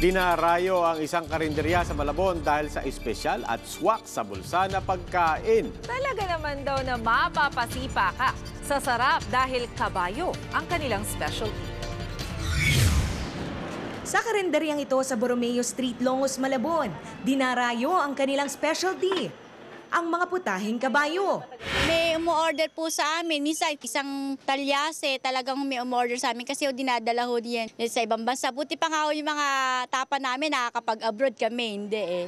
Dinarayo ang isang karinderya sa Malabon dahil sa espesyal at swak sa bulsa na pagkain. Talaga naman daw na mapapasipa ka sa sarap dahil kabayo ang kanilang specialty. Sa karinderyang ito sa Borromeo Street, Longos, Malabon, dinarayo ang kanilang specialty, ang mga putahing kabayo. May umu-order po sa amin. Minsan, isang talyase talagang may umu-order sa amin kasi dinadala ho diyan sa ibang bansa. Buti pa nga ho yung mga tapa namin, nakakapag-abroad kami, hindi eh.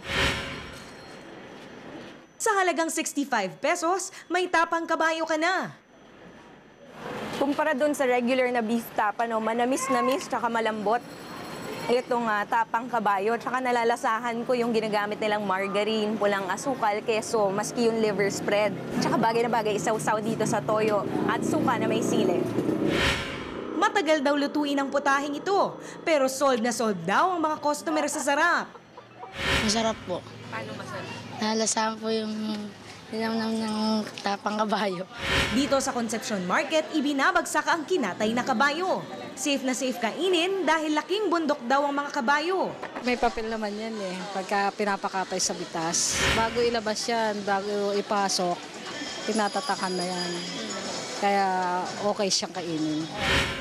Sa halagang 65 pesos, may tapang kabayo ka na. Kumpara doon sa regular na beef tapa, no, manamis-namis tsaka malambot. Itong tapang kabayo, tsaka nalalasahan ko yung ginagamit nilang margarine, pulang asukal, keso, maski yung liver spread. Tsaka bagay na bagay, isaw-saw dito sa toyo at suka na may sili. Matagal daw lutuin ang putahing ito, pero sold na sold daw ang mga customer sa sarap. Masarap po. Paano masarap? Nalasahan po yung nilamnam ng tapang kabayo. Dito sa Concepcion Market, ibinabagsak ang kinatay na kabayo. Safe na safe kainin dahil laking bundok daw ang mga kabayo. May papel naman yan eh, pagka pinapakatay sa bitas. Bago ilabas yan, bago ipasok, tinatatakan na yan. Kaya okay siyang kainin.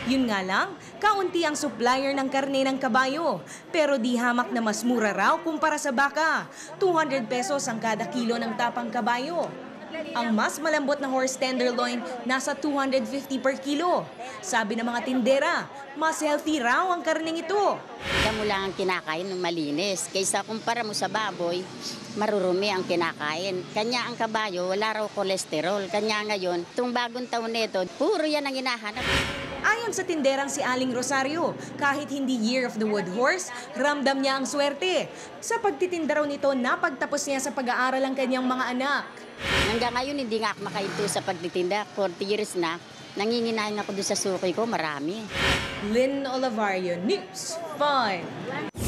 Yun nga lang, kaunti ang supplier ng karne ng kabayo. Pero di hamak na mas mura raw kumpara sa baka. 200 pesos ang kada kilo ng tapang kabayo. Ang mas malambot na horse tenderloin nasa 250 per kilo. Sabi ng mga tindera, mas healthy raw ang karneng ito. Mo lang ang kinakain ng malinis. Kaysa kumpara mo sa baboy, marurumi ang kinakain. Kanya ang kabayo, wala raw kolesterol. Kanya ngayon, itong bagong taon nito, puro yan ang hinahanap. Ayon sa tinderang si Aling Rosario, kahit hindi Year of the Wood Horse, ramdam niya ang swerte. Sa pagtitinda raw nito, napagtapos niya sa pag-aaral ang kanyang mga anak. Hanggang ngayon, hindi nga ako makahinto sa pagtitinda. 40 years na, nanginginahin ako doon sa suki ko, marami. Lynn Olivario, News 5.